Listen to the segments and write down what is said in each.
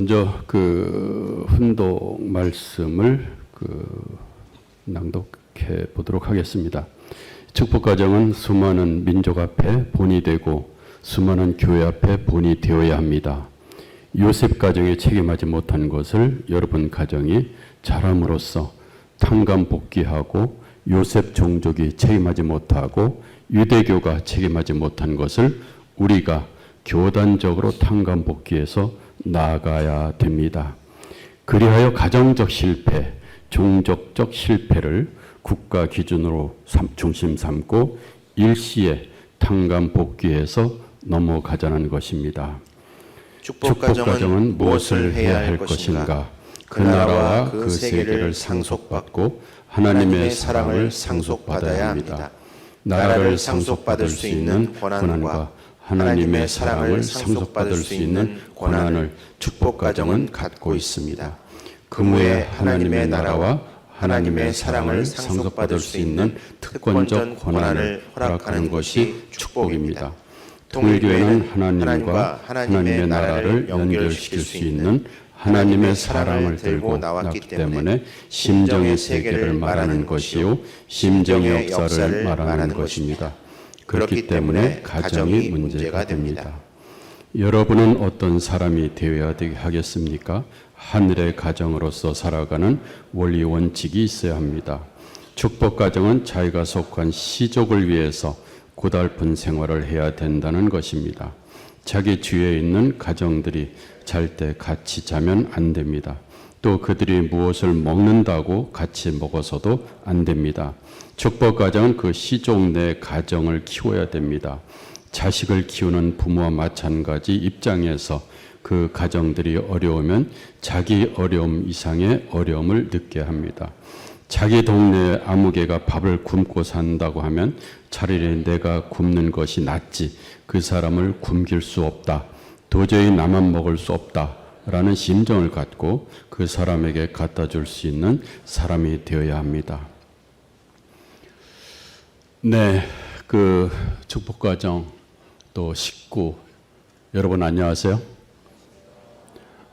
먼저 그 훈독 말씀을 낭독해 보도록 하겠습니다. 축복가정은 수많은 민족 앞에 본이 되고 수많은 교회 앞에 본이 되어야 합니다. 요셉 가정이 책임하지 못한 것을 여러분 가정이 잘함으로써 탕감 복귀하고 요셉 종족이 책임하지 못하고 유대교가 책임하지 못한 것을 우리가 교단적으로 탕감 복귀해서 나아가야 됩니다. 그리하여 가정적 실패, 종족적 실패를 국가 기준으로 중심 삼고 일시에 탕감 복귀해서 넘어가자는 것입니다. 축복가정은 무엇을 해야 할 것인가? 그 나라와 그 세계를 상속받고 하나님의 사랑을 상속받아야 합니다. 나라를 상속받을 수 있는 권한과 하나님의 사랑을 상속받을 수 있는 권한을 축복가정은 갖고 있습니다. 그무에 하나님의 나라와 하나님의 사랑을 상속받을 수 있는 특권적 권한을 허락하는 것이 축복입니다. 통일교회는 하나님과 하나님의 나라를 연결시킬 수 있는 하나님의 사랑을 들고 나왔기 때문에 심정의 세계를 말하는 것이요 심정의 역사를 말하는 것입니다. 그렇기 때문에 가정이 문제가 됩니다. 여러분은 어떤 사람이 되어야 하겠습니까? 하늘의 가정으로서 살아가는 원리 원칙이 있어야 합니다. 축복 가정은 자기가 속한 시족을 위해서 고달픈 생활을 해야 된다는 것입니다. 자기 주위에 있는 가정들이 잘 때 같이 자면 안 됩니다. 또 그들이 무엇을 먹는다고 같이 먹어서도 안 됩니다. 축복 가정은 그 시족 내 가정을 키워야 됩니다. 자식을 키우는 부모와 마찬가지 입장에서 그 가정들이 어려우면 자기 어려움 이상의 어려움을 느껴 합니다. 자기 동네에 아무개가 밥을 굶고 산다고 하면 차라리 내가 굶는 것이 낫지 그 사람을 굶길 수 없다. 도저히 나만 먹을 수 없다. 라는 심정을 갖고 그 사람에게 갖다 줄 수 있는 사람이 되어야 합니다. 네, 그 축복가정 또 식구 여러분 안녕하세요.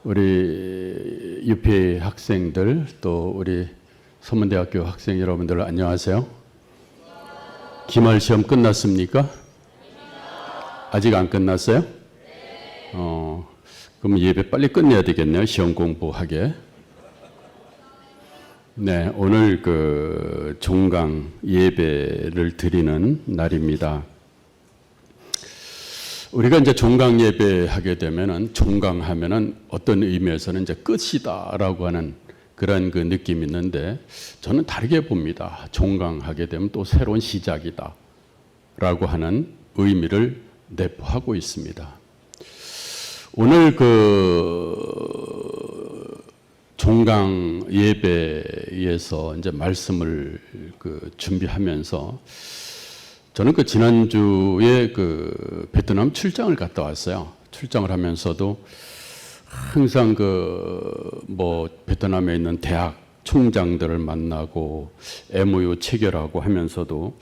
우리 UPA 학생들 또 우리 서문대학교 학생 여러분들 안녕하세요. 기말 시험 끝났습니까? 아직 안 끝났어요? 그럼 예배 빨리 끝내야 되겠네요. 시험 공부하게. 네, 오늘 그 종강 예배를 드리는 날입니다. 우리가 이제 종강 예배하게 되면은 종강하면은 어떤 의미에서는 이제 끝이다라고 하는 그런 그 느낌이 있는데 저는 다르게 봅니다. 종강하게 되면 또 새로운 시작이다라고 하는 의미를 내포하고 있습니다. 오늘 그 종강 예배에서 이제 말씀을 그 준비하면서 저는 그 지난주에 그 베트남 출장을 갔다 왔어요. 출장을 하면서도 항상 베트남에 있는 대학 총장들을 만나고 MOU 체결하고 하면서도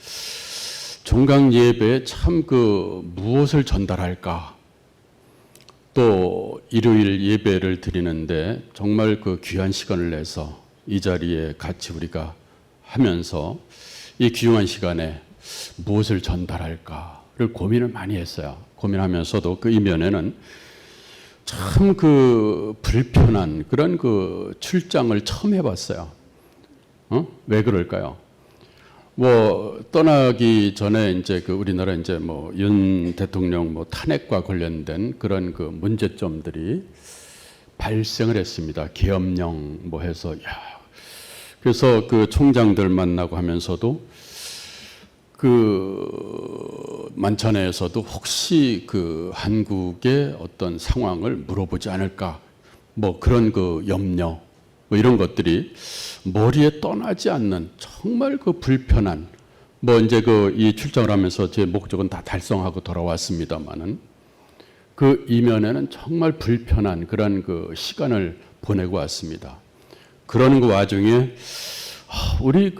종강 예배에 참 무엇을 전달할까? 또 일요일 예배를 드리는데 정말 그 귀한 시간을 내서 이 자리에 같이 우리가 하면서 이 귀중한 시간에 무엇을 전달할까를 고민을 많이 했어요. 고민하면서도 그 이면에는 참 불편한 그런 출장을 처음 해봤어요. 왜 그럴까요? 떠나기 전에 이제 우리나라 이제 윤 대통령 탄핵과 관련된 그런 문제점들이 발생을 했습니다. 계엄령 해서 그래서 그 총장들 만나고 하면서도 만찬회에서도 혹시 한국의 어떤 상황을 물어보지 않을까 그런 염려 이런 것들이 머리에 떠나지 않는 정말 불편한 이제 이 출장을 하면서 제 목적은 다 달성하고 돌아왔습니다만은 그 이면에는 정말 불편한 그런 시간을 보내고 왔습니다. 그러는 그 와중에 우리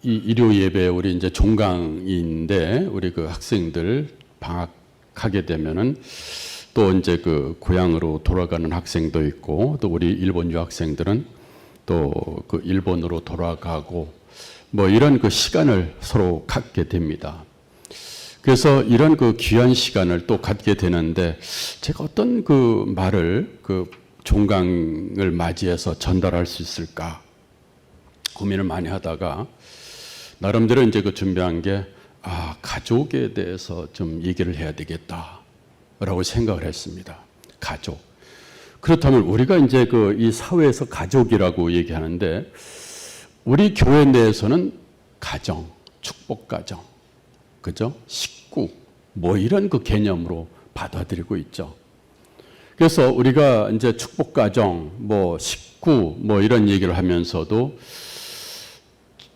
이 일요 예배 우리 이제 종강인데 우리 학생들 방학하게 되면은 또 이제 그 고향으로 돌아가는 학생도 있고, 또 우리 일본 유학생들은 또 그 일본으로 돌아가고, 뭐 이런 그 시간을 서로 갖게 됩니다. 그래서 이런 그 귀한 시간을 또 갖게 되는데, 제가 어떤 그 말을 그 종강을 맞이해서 전달할 수 있을까 고민을 많이 하다가 나름대로 이제 그 준비한 게, 가족에 대해서 좀 얘기를 해야 되겠다라고 생각을 했습니다. 가족. 그렇다면 우리가 이제 그 이 사회에서 가족이라고 얘기하는데, 우리 교회 내에서는 가정, 축복 가정, 그죠? 식구, 뭐 이런 그 개념으로 받아들이고 있죠. 그래서 우리가 이제 축복 가정, 뭐 식구, 뭐 이런 얘기를 하면서도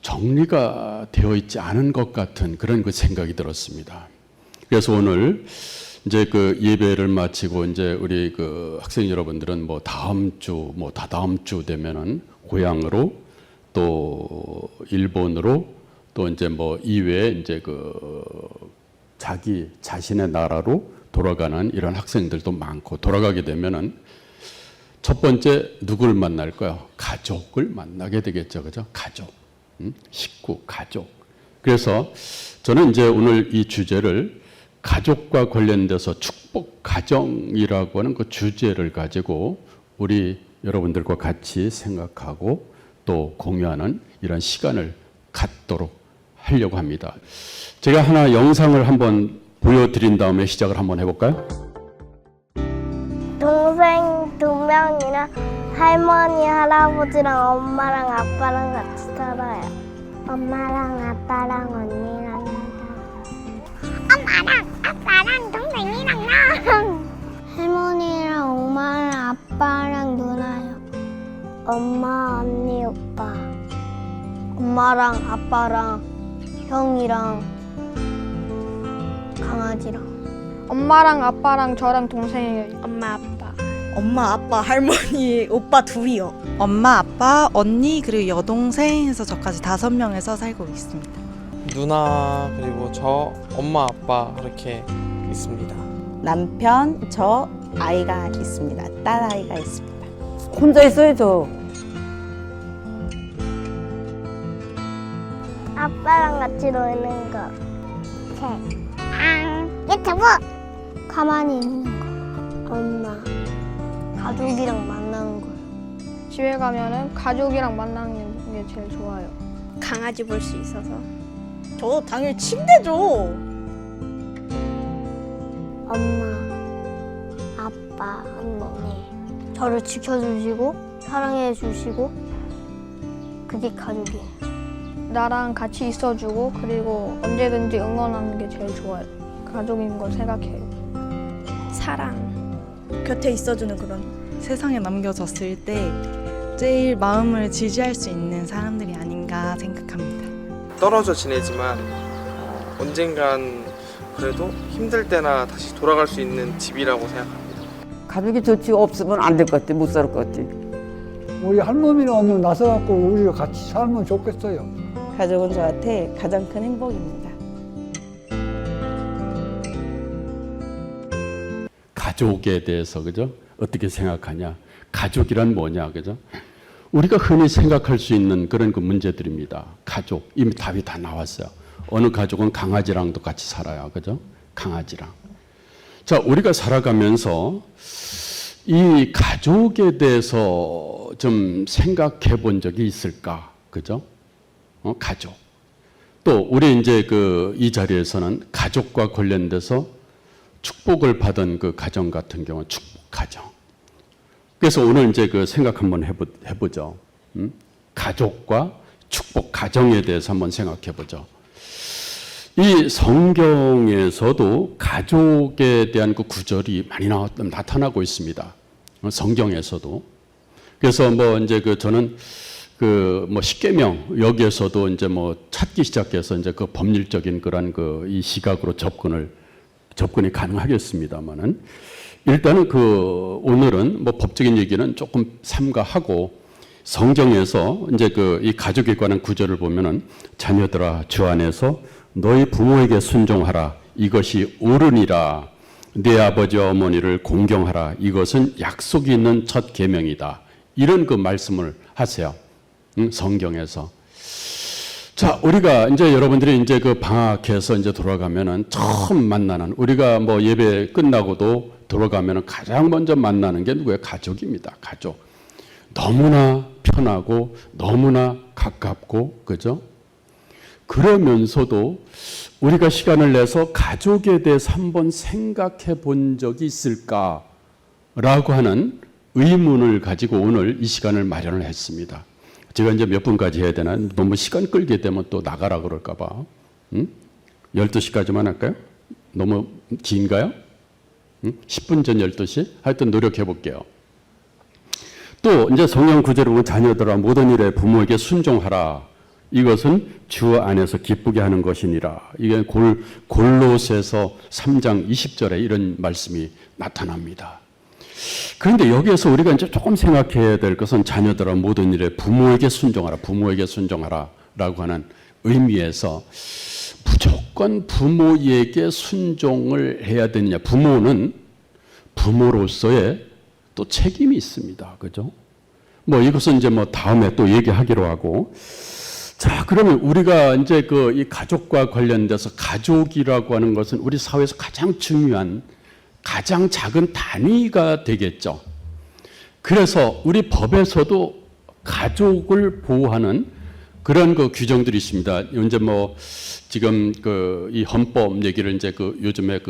정리가 되어 있지 않은 것 같은 그런 그 생각이 들었습니다. 그래서 오늘 이제 그 예배를 마치고 이제 우리 그 학생 여러분들은 뭐 다음 주, 뭐 다다음 주 되면은 고향으로 또 일본으로 또 이제 뭐 이외에 이제 그 자기 자신의 나라로 돌아가는 이런 학생들도 많고, 돌아가게 되면은 첫 번째 누구를 만날까요? 가족을 만나게 되겠죠. 그죠? 가족. 식구, 가족. 그래서 저는 이제 오늘 이 주제를 가족과 관련돼서 축복 가정이라고 하는 그 주제를 가지고 우리 여러분들과 같이 생각하고 또 공유하는 이런 시간을 갖도록 하려고 합니다. 제가 하나 영상을 한번 보여드린 다음에 시작을 한번 해볼까요? 동생 2명이랑 할머니, 할아버지랑 엄마랑 아빠랑 같이 살아요. 엄마랑 아빠랑 언니랑 나랑. 엄마랑 아빠랑 동생이랑 나랑. 할머니랑 엄마랑 아빠랑 누나요. 엄마, 언니, 오빠. 엄마랑 아빠랑 형이랑 강아지랑. 엄마랑 아빠랑 저랑 동생이에요. 엄마, 아빠. 엄마, 아빠, 할머니, 오빠 둘이요. 엄마, 아빠, 언니, 그리고 여동생 해서 저까지 5명에서 살고 있습니다. 누나 그리고 저 엄마 아빠 이렇게 있습니다. 남편, 저 아이가 있습니다. 딸 아이가 있습니다. 혼자 있어요, 저. 아빠랑 같이 노는 거. 유튜브. 가만히 있는 거. 엄마. 가족이랑 만나는 거요. 집에 가면은 가족이랑 만나는 게 제일 좋아요. 강아지 볼 수 있어서. 저 당연히 침대죠. 엄마, 아빠, 언니. 저를 지켜주시고 사랑해 주시고, 그게 가족이에요. 나랑 같이 있어주고 그리고 언제든지 응원하는 게 제일 좋아요. 가족인 걸 생각해요. 사랑. 곁에 있어주는 그런. 세상에 남겨졌을 때 제일 마음을 지지할 수 있는 사람들이 아닌가 생각합니다. 떨어져 지내지만 언젠간 그래도 힘들 때나 다시 돌아갈 수 있는 집이라고 생각합니다. 가족이 좋지 없으면 안 될 것 같아. 못 살 것 같아. 우리 할머니는 오늘 나서갖고 우리가 같이 살면 좋겠어요. 가족은 저한테 가장 큰 행복입니다. 가족에 대해서, 그죠? 어떻게 생각하냐? 가족이란 뭐냐, 그죠? 우리가 흔히 생각할 수 있는 그런 그 문제들입니다. 가족, 이미 답이 다 나왔어요. 어느 가족은 강아지랑도 같이 살아요, 그죠? 강아지랑. 자, 우리가 살아가면서 이 가족에 대해서 좀 생각해 본 적이 있을까, 그죠? 가족. 또 우리 이제 그 이 자리에서는 가족과 관련돼서 축복을 받은 그 가정 같은 경우는 축복 가정. 그래서 오늘 이제 그 생각 한번 해보죠. 가족과 축복 가정에 대해서 한번 생각해 보죠. 이 성경에서도 가족에 대한 그 구절이 많이 나타나고 있습니다. 성경에서도. 그래서 뭐 이제 그 저는 그 뭐 십계명 여기에서도 이제 뭐 찾기 시작해서 이제 그 법률적인 그런 그 이 시각으로 접근이 가능하겠습니다만은 일단은 그 오늘은 뭐 법적인 얘기는 조금 삼가하고 성경에서 이제 그 이 가족에 관한 구절을 보면은 자녀들아 주 안에서 너희 부모에게 순종하라 이것이 옳으니라 내 아버지와 어머니를 공경하라. 이것은 약속이 있는 첫 계명이다. 이런 그 말씀을 하세요. 성경에서. 자, 우리가 이제 여러분들이 이제 그 방학해서 이제 돌아가면은 처음 만나는, 우리가 뭐 예배 끝나고도 돌아가면은 가장 먼저 만나는 게 누구예요? 가족입니다. 가족. 너무나 편하고 너무나 가깝고, 그죠? 그러면서도 우리가 시간을 내서 가족에 대해서 한번 생각해 본 적이 있을까라고 하는 의문을 가지고 오늘 이 시간을 마련을 했습니다. 제가 이제 몇 분까지 해야 되나? 너무 시간 끌게 되면 또 나가라 그럴까 봐. 12시까지만 할까요? 너무 긴가요? 10분 전 12시? 하여튼 노력해 볼게요. 또 이제 성경 구절을 보면 자녀들아 모든 일에 부모에게 순종하라. 이것은 주 안에서 기쁘게 하는 것이니라. 이게 골로새서 3장 20절에 이런 말씀이 나타납니다. 그런데 여기에서 우리가 이제 조금 생각해야 될 것은 자녀들아 모든 일에 부모에게 순종하라. 부모에게 순종하라 라고 하는 의미에서 무조건 부모에게 순종을 해야 되느냐. 부모는 부모로서의 또 책임이 있습니다. 그죠? 뭐 이것은 이제 뭐 다음에 또 얘기하기로 하고. 자, 그러면 우리가 이제 이 가족과 관련돼서 가족이라고 하는 것은 우리 사회에서 가장 중요한 가장 작은 단위가 되겠죠. 그래서 우리 법에서도 가족을 보호하는 그런 그 규정들이 있습니다. 이제 뭐 지금 이 헌법 얘기를 이제 요즘에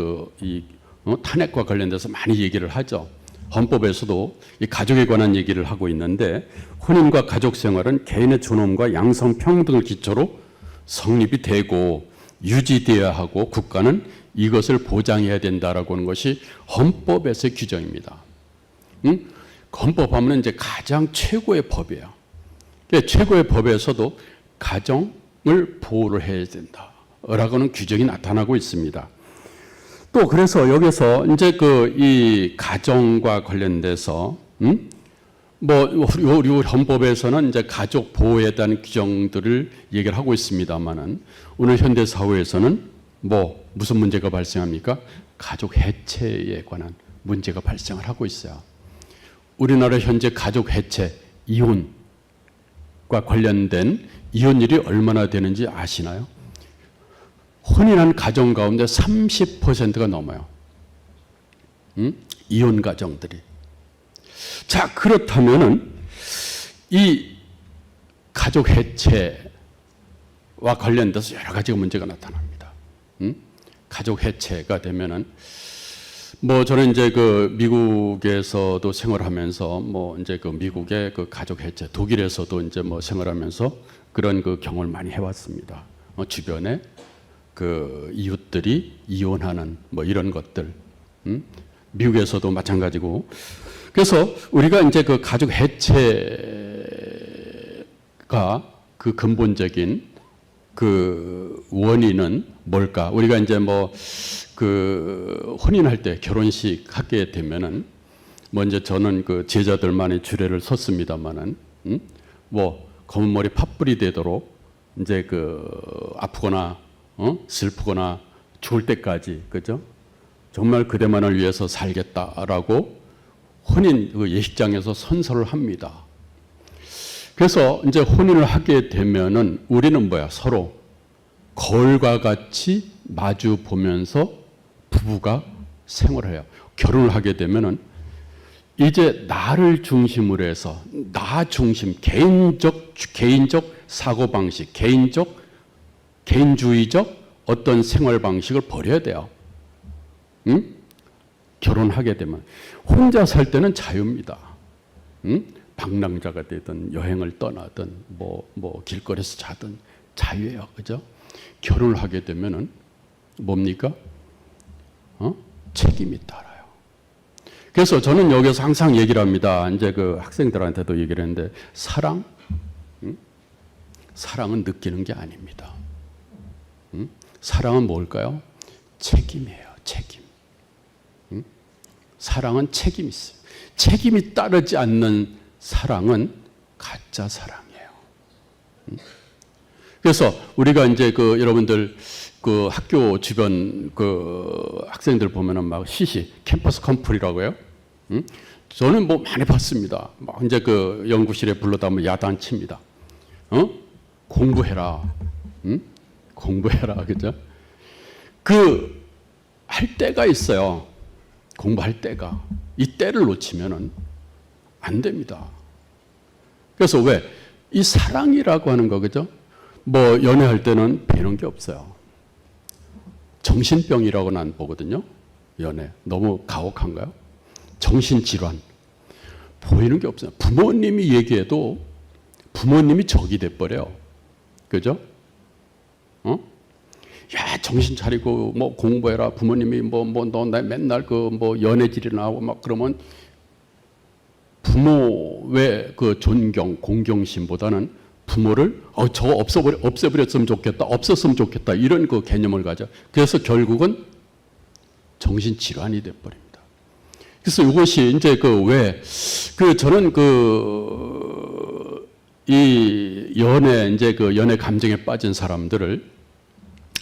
탄핵과 관련돼서 많이 얘기를 하죠. 헌법에서도 이 가족에 관한 얘기를 하고 있는데 혼인과 가족 생활은 개인의 존엄과 양성평등을 기초로 성립이 되고 유지되어야 하고 국가는 이것을 보장해야 된다라고 하는 것이 헌법에서의 규정입니다. 헌법하면 이제 가장 최고의 법이에요. 최고의 법에서도 가정을 보호를 해야 된다라고 하는 규정이 나타나고 있습니다. 또 그래서 여기서 이제 이 가정과 관련돼서 뭐 우리 헌법에서는 이제 가족 보호에 대한 규정들을 얘기를 하고 있습니다만은 오늘 현대 사회에서는 뭐 무슨 문제가 발생합니까? 가족 해체에 관한 문제가 발생을 하고 있어요. 우리나라 현재 가족 해체, 이혼과 관련된 이혼율이 얼마나 되는지 아시나요? 혼인한 가정 가운데 30%가 넘어요. 이혼 가정들이. 자, 그렇다면은 이 가족 해체와 관련돼서 여러 가지 문제가 나타납니다. 가족 해체가 되면은 뭐 저는 이제 미국에서도 생활하면서 뭐 이제 미국의 가족 해체, 독일에서도 이제 뭐 생활하면서 그런 경험을 많이 해왔습니다. 주변에 이웃들이 이혼하는 뭐 이런 것들, 미국에서도 마찬가지고. 그래서 우리가 이제 가족 해체가 근본적인 원인은 뭘까? 우리가 이제 뭐 혼인할 때 결혼식 하게 되면은 먼저 저는 제자들만의 주례를 섰습니다만은 뭐 검은 머리 팥불이 되도록 이제 아프거나 슬프거나 죽을 때까지, 그죠? 정말 그대만을 위해서 살겠다라고 혼인 예식장에서 선서를 합니다. 그래서 이제 혼인을 하게 되면은 우리는 뭐야? 서로 거울과 같이 마주 보면서 부부가 생활해요. 결혼을 하게 되면은 이제 나를 중심으로 해서 나 중심, 개인적 사고방식, 개인주의적 어떤 생활 방식을 버려야 돼요. 결혼하게 되면 혼자 살 때는 자유입니다. 방랑자가 되든 여행을 떠나든 뭐 길거리에서 자든 자유예요, 그죠? 결혼을 하게 되면은 뭡니까? 책임이 따라요. 그래서 저는 여기서 항상 얘기를 합니다. 이제 학생들한테도 얘기를 했는데 사랑은 느끼는 게 아닙니다. 사랑은 뭘까요? 책임이에요, 책임. 사랑은 책임이 있어요. 책임이 따르지 않는 사랑은 가짜 사랑이에요. 그래서 우리가 이제 그 여러분들 그 학교 주변 그 학생들 보면은 막 시시 캠퍼스 컴플이라고 해요. 응? 저는 뭐 많이 봤습니다. 막 이제 그 연구실에 불러다 뭐 야단칩니다. 공부해라. 응? 공부해라. 그죠? 그 할 때가 있어요. 공부할 때가. 이 때를 놓치면은 안 됩니다. 그래서 왜? 이 사랑이라고 하는 거, 그죠? 뭐, 연애할 때는 배우는 게 없어요. 정신병이라고 난 보거든요. 연애. 너무 가혹한가요? 정신질환. 보이는 게 없어요. 부모님이 얘기해도 부모님이 적이 돼버려요. 그죠? 야, 정신 차리고 뭐 공부해라. 부모님이 너 맨날 그 뭐 연애질이나 하고 막 그러면 부모의 그 존경, 공경심보다는 부모를 저거 없애버렸으면 좋겠다, 없었으면 좋겠다 이런 그 개념을 가져. 그래서 결국은 정신질환이 돼버립니다. 그래서 이것이 이제 저는 이 연애 감정에 빠진 사람들을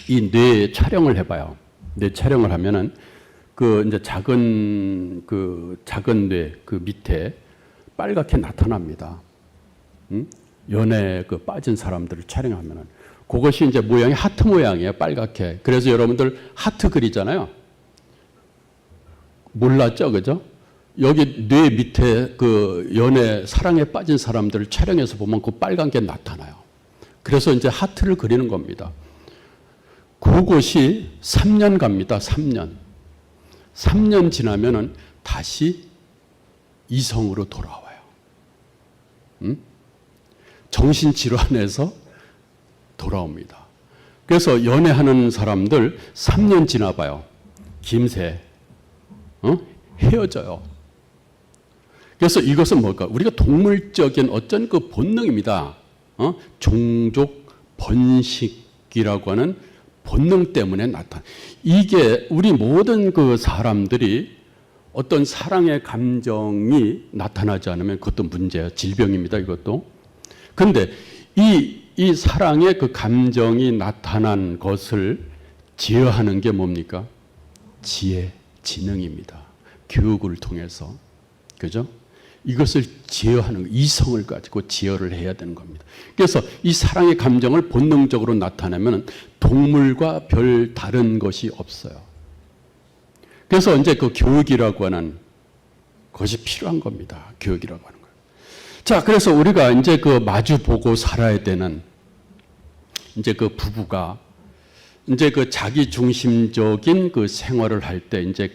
이 뇌 촬영을 해봐요. 뇌 촬영을 하면은 이제 작은 뇌 밑에 빨갛게 나타납니다. 연애 빠진 사람들을 촬영하면은 그것이 이제 모양이 하트 모양이에요. 빨갛게. 그래서 여러분들 하트 그리잖아요. 몰랐죠, 그죠? 여기 뇌 밑에 연애 사랑에 빠진 사람들을 촬영해서 보면 그 빨간 게 나타나요. 그래서 이제 하트를 그리는 겁니다. 그것이 3년 갑니다. 3년. 3년 지나면은 다시 이성으로 돌아와요. 정신질환에서 돌아옵니다. 그래서 연애하는 사람들 3년 지나봐요. 김새. 헤어져요. 그래서 이것은 뭘까? 우리가 동물적인 어쩐 그 본능입니다. 종족 번식이라고 하는 본능 때문에 나타나. 이게 우리 모든 그 사람들이 어떤 사랑의 감정이 나타나지 않으면 그것도 문제예요. 질병입니다. 이것도. 그런데 이 사랑의 그 감정이 나타난 것을 제어하는 게 뭡니까? 지혜, 지능입니다. 교육을 통해서. 그죠? 이것을 제어하는, 이성을 가지고 제어를 해야 되는 겁니다. 그래서 이 사랑의 감정을 본능적으로 나타내면 동물과 별 다른 것이 없어요. 그래서 이제 그 교육이라고 하는 것이 필요한 겁니다. 교육이라고 하는 거. 자, 그래서 우리가 이제 마주 보고 살아야 되는 이제 부부가 이제 자기 중심적인 생활을 할 때 이제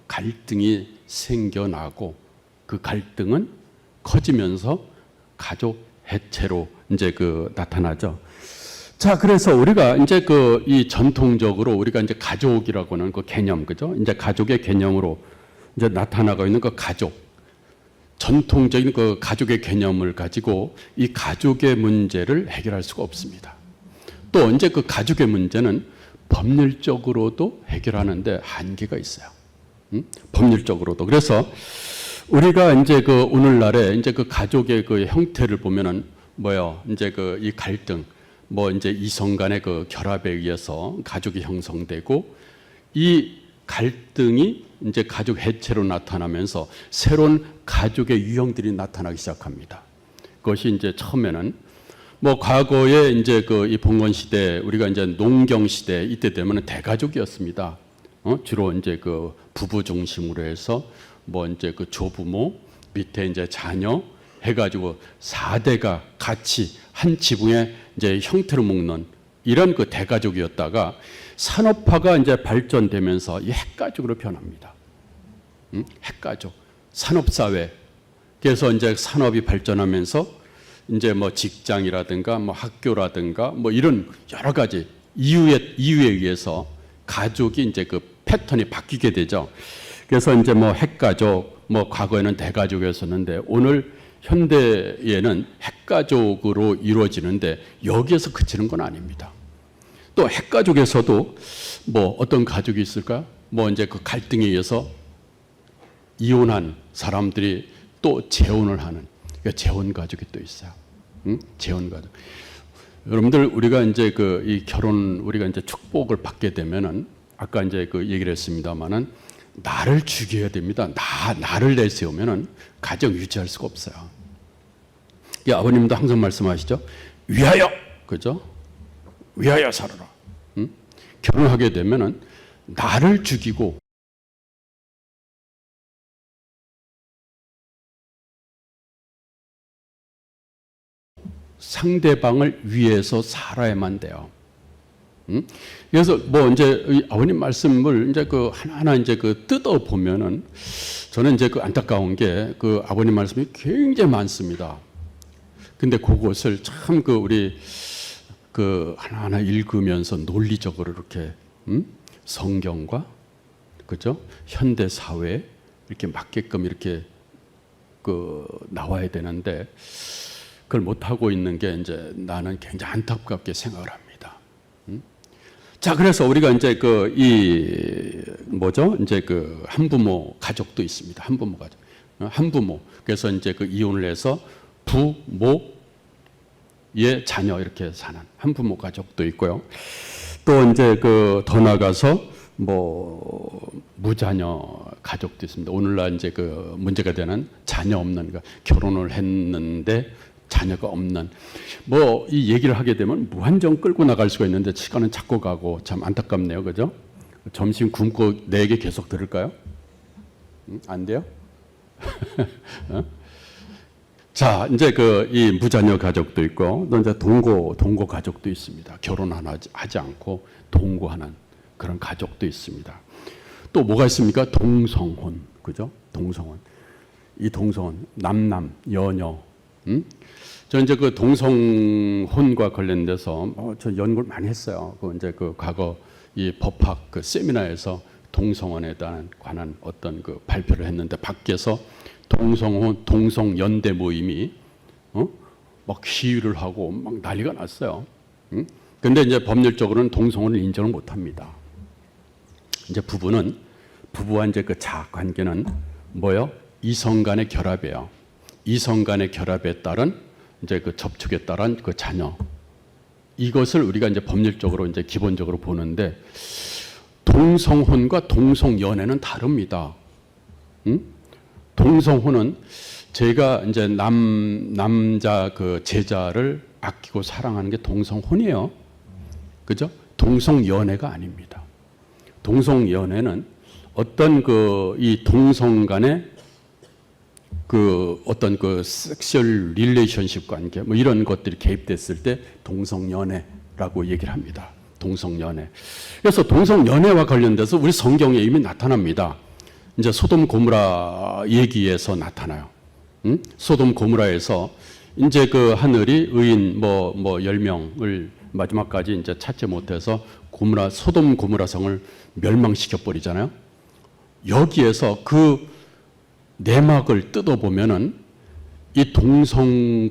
갈등이 생겨나고 그 갈등은 커지면서 가족 해체로 이제 나타나죠. 자, 그래서 우리가 이제 이 전통적으로 우리가 이제 가족이라고 하는 그 개념, 그죠? 이제 가족의 개념으로 이제 나타나고 있는 그 가족. 전통적인 그 가족의 개념을 가지고 이 가족의 문제를 해결할 수가 없습니다. 또 이제 그 가족의 문제는 법률적으로도 해결하는데 한계가 있어요. 법률적으로도. 그래서 우리가 이제 오늘날에 이제 가족의 형태를 보면은 뭐요? 이제 이 갈등, 뭐 이제 이성 간의 결합에 의해서 가족이 형성되고 이 갈등이 이제 가족 해체로 나타나면서 새로운 가족의 유형들이 나타나기 시작합니다. 그것이 이제 처음에는 뭐 과거에 이제 이 봉건 시대, 우리가 이제 농경 시대 이때 되면은 대가족이었습니다. 주로 이제 부부 중심으로 해서 뭐 이제 조부모 밑에 이제 자녀 해가지고 4대가 같이 한 지붕에 이제 형태를 묶는 이런 대가족이었다가 산업화가 이제 발전되면서 이 핵가족으로 변합니다. 핵가족, 산업사회. 그래서 이제 산업이 발전하면서 이제 뭐 직장이라든가 뭐 학교라든가 뭐 이런 여러 가지 이유에 의해서 가족이 이제 패턴이 바뀌게 되죠. 그래서 이제 뭐 핵가족, 뭐 과거에는 대가족이었었는데 오늘 현대에는 핵가족으로 이루어지는데 여기에서 그치는 건 아닙니다. 또 핵가족에서도 뭐 어떤 가족이 있을까? 뭐 이제 갈등에 의해서 이혼한 사람들이 또 재혼을 하는 재혼 가족이 또 있어요. 재혼 가족. 여러분들 우리가 이제 이 결혼 우리가 이제 축복을 받게 되면은 아까 이제 얘기를 했습니다만은 나를 죽여야 됩니다. 나를 내세우면은 가정 유지할 수가 없어요. 아버님도 항상 말씀하시죠. 위하여, 그죠? 위하여 살아라. 응? 결혼하게 되면은 나를 죽이고 상대방을 위해서 살아야만 돼요. 응? 그래서 뭐 이제 아버님 말씀을 이제 하나하나 이제 뜯어 보면은 저는 이제 안타까운 게 아버님 말씀이 굉장히 많습니다. 근데 그것을 참 우리 하나하나 읽으면서 논리적으로 이렇게 성경과 그죠? 현대 사회에 이렇게 맞게끔 이렇게 나와야 되는데 그걸 못 하고 있는 게 이제 나는 굉장히 안타깝게 생각을 합니다. 자, 그래서 우리가 이제 이제 한부모 가족도 있습니다. 한부모 가족, 한부모. 그래서 이제 이혼을 해서 부모의 자녀 이렇게 사는 한부모 가족도 있고요. 또 이제 더 나가서 뭐 무자녀 가족도 있습니다. 오늘날 이제 문제가 되는 자녀 없는 결혼을 했는데 자녀가 없는 뭐 이 얘기를 하게 되면 무한정 끌고 나갈 수가 있는데 시간은 자꾸 가고 참 안타깝네요, 그죠? 점심 굶고 내 얘기 계속 들을까요? 안 돼요? 자, 이제 이 무자녀 가족도 있고 또 이제 동거 가족도 있습니다. 결혼 하지 않고 동거하는 그런 가족도 있습니다. 또 뭐가 있습니까? 동성혼, 그죠? 동성혼. 이 동성혼, 남남, 여녀. 저 이제 동성혼과 관련돼서 저 연구를 많이 했어요. 이제 과거 이 법학 세미나에서 동성혼에 관한 어떤 발표를 했는데 밖에서 동성혼, 동성연대 모임이 막 시위를 하고 막 난리가 났어요. 근데 이제 법률적으로는 동성혼을 인정을 못 합니다. 이제 부부와 이제 자아 관계는 뭐요? 이성 간의 결합이에요. 이성 간의 결합에 따른 이제 접촉에 따른 자녀. 이것을 우리가 이제 법률적으로 이제 기본적으로 보는데 동성혼과 동성연애는 다릅니다. 동성혼은 제가 이제 남자 제자를 아끼고 사랑하는 게 동성혼이에요. 그죠? 동성연애가 아닙니다. 동성연애는 어떤 이 동성 간의 어떤 섹슈얼 릴레이션십 관계 뭐 이런 것들이 개입됐을 때 동성연애라고 얘기를 합니다. 동성연애. 그래서 동성연애와 관련돼서 우리 성경에 이미 나타납니다. 이제 소돔 고무라 얘기에서 나타나요. 소돔 고무라에서 이제 하늘이 의인 뭐 10명을 마지막까지 이제 찾지 못해서 소돔 고무라 성을 멸망시켜 버리잖아요. 여기에서 내막을 뜯어보면은 이 동성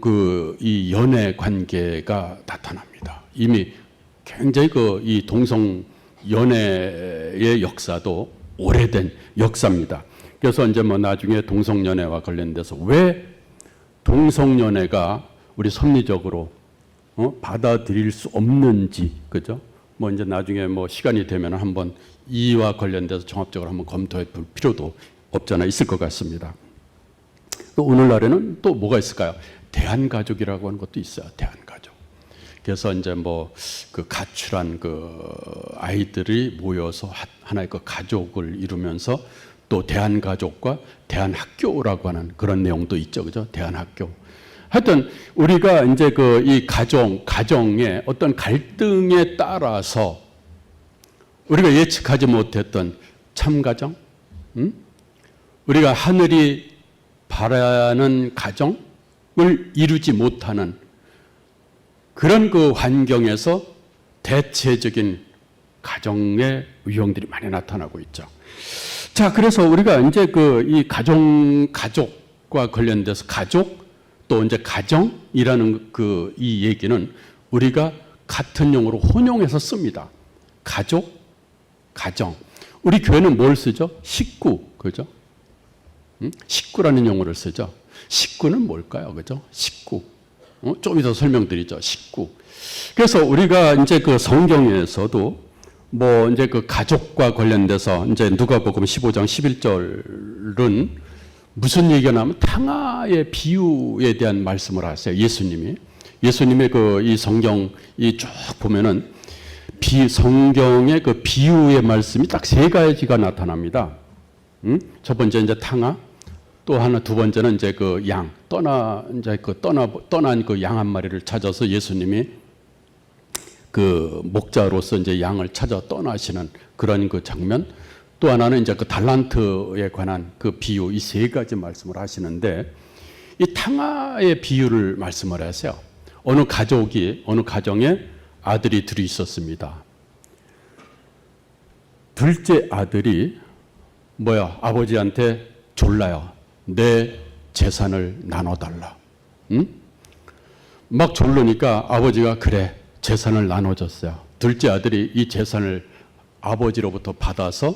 이 연애 관계가 나타납니다. 이미 굉장히 이 동성 연애의 역사도 오래된 역사입니다. 그래서 이제 뭐 나중에 동성 연애와 관련돼서 왜 동성 연애가 우리 섭리적으로 받아들일 수 없는지, 그죠? 뭐 이제 나중에 뭐 시간이 되면 한번 이와 관련돼서 종합적으로 한번 검토해 볼 필요도 없잖아 있을 것 같습니다. 또 오늘날에는 또 뭐가 있을까요? 대한가족이라고 하는 것도 있어요. 대한가족. 그래서 이제 뭐 가출한 아이들이 모여서 하나의 가족을 이루면서 또 대한가족과 대한학교라고 하는 그런 내용도 있죠, 그죠? 대한학교. 하여튼 우리가 이제 이 가정의 어떤 갈등에 따라서 우리가 예측하지 못했던 참가정, 우리가 하늘이 바라는 가정을 이루지 못하는 그런 환경에서 대체적인 가정의 유형들이 많이 나타나고 있죠. 자, 그래서 우리가 이제 이 가족과 관련돼서 가족 또 이제 가정이라는 이 얘기는 우리가 같은 용어로 혼용해서 씁니다. 가족, 가정. 우리 교회는 뭘 쓰죠? 식구, 그죠? 식구라는 용어를 쓰죠. 식구는 뭘까요? 그죠? 식구. 좀 이따 설명드리죠. 19. 그래서 우리가 이제 그 성경에서도 뭐 이제 그 가족과 관련돼서 이제 누가복음 15장 11절은 무슨 얘기가 나면 탕아의 비유에 대한 말씀을 하세요. 예수님의 그 이 성경 이 쭉 보면은 성경의 그 비유의 말씀이 딱 세 가지가 나타납니다. 첫 번째 이제 탕아, 또 하나 두 번째는 이제 그 양 떠난 그 양 한 마리를 찾아서 예수님이 그 목자로서 이제 양을 찾아 떠나시는 그런 그 장면. 또 하나는 이제 그 달란트에 관한 그 비유, 이 세 가지 말씀을 하시는데 이 탕아의 비유를 말씀을 하세요. 어느 가정에 아들이 둘이 있었습니다. 둘째 아들이 아버지한테 졸라요. 내 재산을 나눠달라. 막 졸르니까 아버지가 그래 재산을 나눠줬어요. 둘째 아들이 이 재산을 아버지로부터 받아서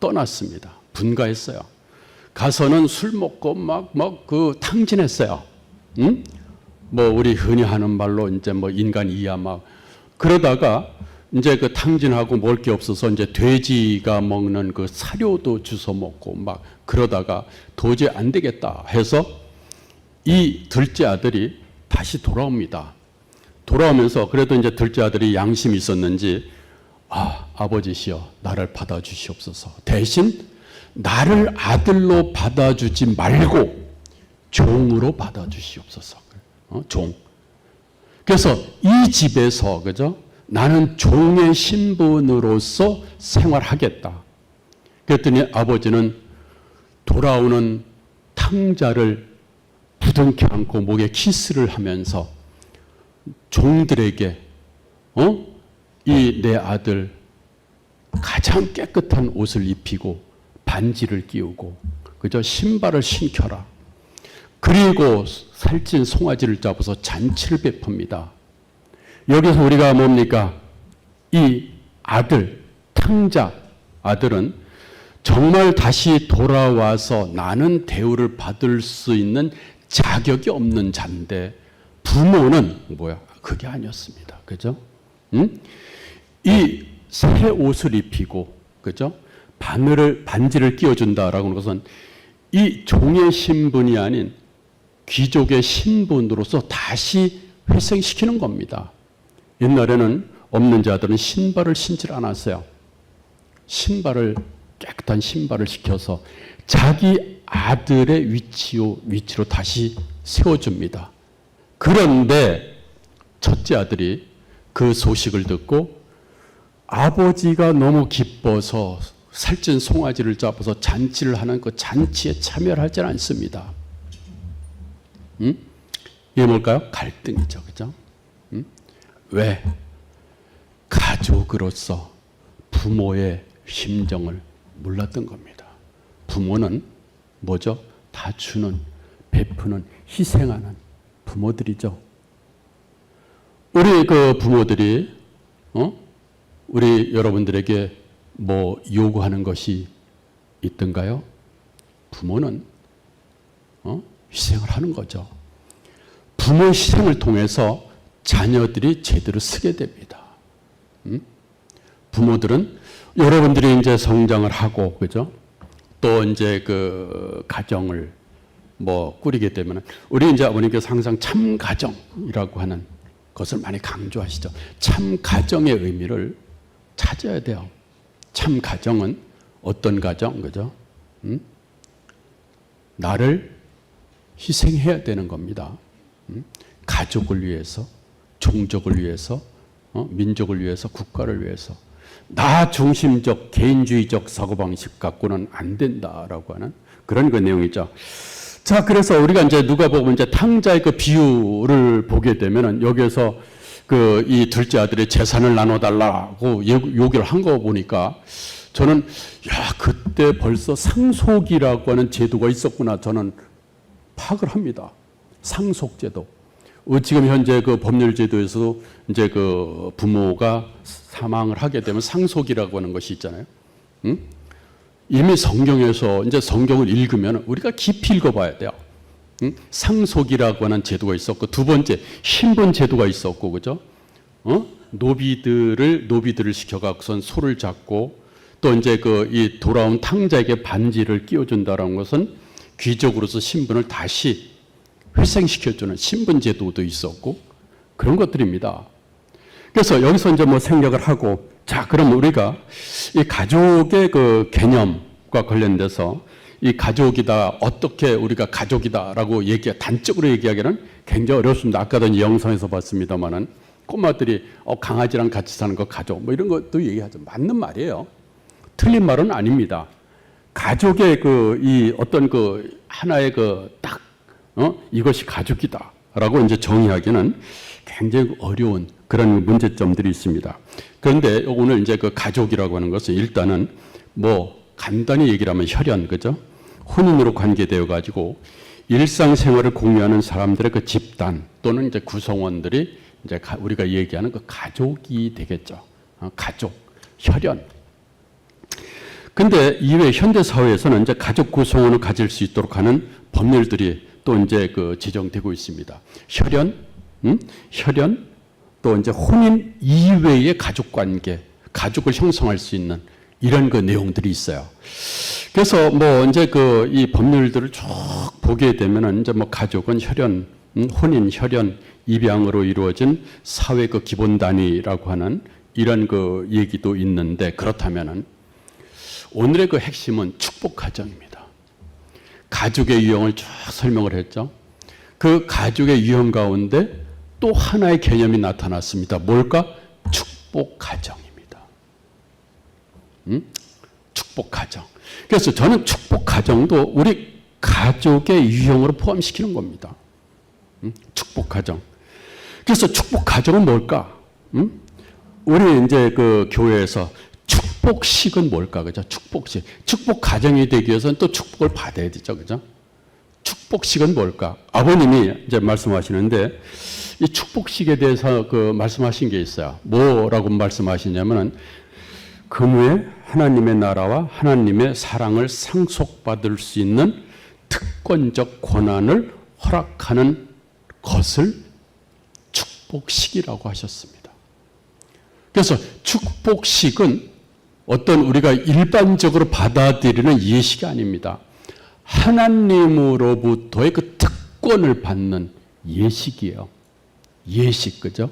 떠났습니다. 분가했어요. 가서는 술 먹고 막 그 탕진했어요. 뭐 우리 흔히 하는 말로 이제 뭐 인간 이야 막 그러다가 이제 그 탕진하고 먹을 게 없어서 이제 돼지가 먹는 그 사료도 주워 먹고 막 그러다가 도저히 안 되겠다 해서 이 둘째 아들이 다시 돌아옵니다. 돌아오면서 그래도 이제 둘째 아들이 양심이 있었는지 아버지시여 나를 받아주시옵소서. 대신 나를 아들로 받아주지 말고 종으로 받아주시옵소서. 종. 그래서 이 집에서 그죠? 나는 종의 신분으로서 생활하겠다. 그랬더니 아버지는 돌아오는 탕자를 부둥켜 안고 목에 키스를 하면서 종들에게 이 내 아들 가장 깨끗한 옷을 입히고 반지를 끼우고 그저 신발을 신겨라. 그리고 살찐 송아지를 잡아서 잔치를 베풉니다. 여기서 우리가 뭡니까? 이 아들, 탕자 아들은 정말 다시 돌아와서 나는 대우를 받을 수 있는 자격이 없는 자인데 부모는 그게 아니었습니다. 그죠? 이 새 옷을 입히고, 그죠? 반지를 끼워준다라고 하는 것은 이 종의 신분이 아닌 귀족의 신분으로서 다시 회생시키는 겁니다. 옛날에는 없는 자들은 신발을 신질 않았어요. 깨끗한 신발을 시켜서 자기 아들의 위치로 다시 세워줍니다. 그런데 첫째 아들이 그 소식을 듣고 아버지가 너무 기뻐서 살찐 송아지를 잡아서 잔치를 하는 그 잔치에 참여를 하지 않습니다. 이게 뭘까요? 갈등이죠. 그죠? 왜? 가족으로서 부모의 심정을 몰랐던 겁니다. 부모는 뭐죠? 다 주는, 베푸는, 희생하는 부모들이죠. 우리 그 부모들이 우리 여러분들에게 뭐 요구하는 것이 있던가요? 부모는 희생을 하는 거죠. 부모 희생을 통해서 자녀들이 제대로 쓰게 됩니다. 부모들은 여러분들이 이제 성장을 하고, 그죠? 또 이제 그 가정을 뭐 꾸리게 되면 우리 이제 아버님께서 항상 참 가정이라고 하는 것을 많이 강조하시죠. 참 가정의 의미를 찾아야 돼요. 참 가정은 어떤 가정, 그죠? 나를 희생해야 되는 겁니다. 가족을 위해서, 종족을 위해서, 민족을 위해서, 국가를 위해서. 나 중심적, 개인주의적 사고방식 갖고는 안 된다라고 하는 그런 그 내용이죠. 자, 그래서 우리가 이제 누가복음 이제 탕자의 그 비유를 보게 되면은 여기에서 그 이 둘째 아들의 재산을 나눠달라고 요구를 한 거 보니까 저는 그때 벌써 상속이라고 하는 제도가 있었구나 저는 파악을 합니다. 상속제도. 지금 현재 그 법률제도에서도 이제 그 부모가 사망을 하게 되면 상속이라고 하는 것이 있잖아요. 이미 성경에서 이제 성경을 읽으면 우리가 깊이 읽어봐야 돼요. 상속이라고 하는 제도가 있었고, 두 번째 신분 제도가 있었고, 그죠? 노비들을 시켜갖고선 소를 잡고, 또 이제 이 돌아온 탕자에게 반지를 끼워준다라는 것은 귀족으로서 신분을 다시 회생시켜주는 신분 제도도 있었고, 그런 것들입니다. 그래서 여기서 이제 뭐 생각을 하고, 자, 그럼 우리가 이 가족의 그 개념과 관련돼서 이 가족이다, 어떻게 우리가 가족이다라고 단적으로 얘기하기는 굉장히 어렵습니다. 아까도 이 영상에서 봤습니다만은 꼬마들이 강아지랑 같이 사는 거 가족, 뭐 이런 것도 얘기하죠. 맞는 말이에요. 틀린 말은 아닙니다. 가족의 이 어떤 하나의 이것이 가족이다라고 이제 정의하기는 굉장히 어려운 그런 문제점들이 있습니다. 그런데 오늘 이제 가족이라고 하는 것은 일단은 뭐 간단히 얘기를 하면 혈연, 그죠? 혼인으로 관계되어 가지고 일상생활을 공유하는 사람들의 그 집단 또는 이제 구성원들이 이제 우리가 얘기하는 그 가족이 되겠죠. 가족, 혈연. 근데 이외 현대 사회에서는 이제 가족 구성원을 가질 수 있도록 하는 법률들이 또 이제 제정되고 있습니다. 혈연, 또 이제 혼인 이외의 가족 관계, 가족을 형성할 수 있는 이런 내용들이 있어요. 그래서 뭐 이제 이 법률들을 쭉 보게 되면은 이제 뭐 가족은 혈연, 혼인, 혈연, 입양으로 이루어진 사회 기본 단위라고 하는 이런 얘기도 있는데, 그렇다면은 오늘의 핵심은 축복 가정입니다. 가족의 유형을 쭉 설명을 했죠. 그 가족의 유형 가운데 또 하나의 개념이 나타났습니다. 뭘까? 축복 가정입니다. 축복 가정. 그래서 저는 축복 가정도 우리 가족의 유형으로 포함시키는 겁니다. 축복 가정. 그래서 축복 가정은 뭘까? 우리 이제 교회에서 축복식은 뭘까? 그죠? 축복식. 축복 가정이 되기 위해서는 또 축복을 받아야 되죠. 그죠? 축복식은 뭘까? 아버님이 이제 말씀하시는데, 이 축복식에 대해서 말씀하신 게 있어요. 뭐라고 말씀하시냐면은, 금후에 하나님의 나라와 하나님의 사랑을 상속받을 수 있는 특권적 권한을 허락하는 것을 축복식이라고 하셨습니다. 그래서 축복식은 어떤 우리가 일반적으로 받아들이는 예식이 아닙니다. 하나님으로부터의 그 특권을 받는 예식이에요. 예식, 그죠?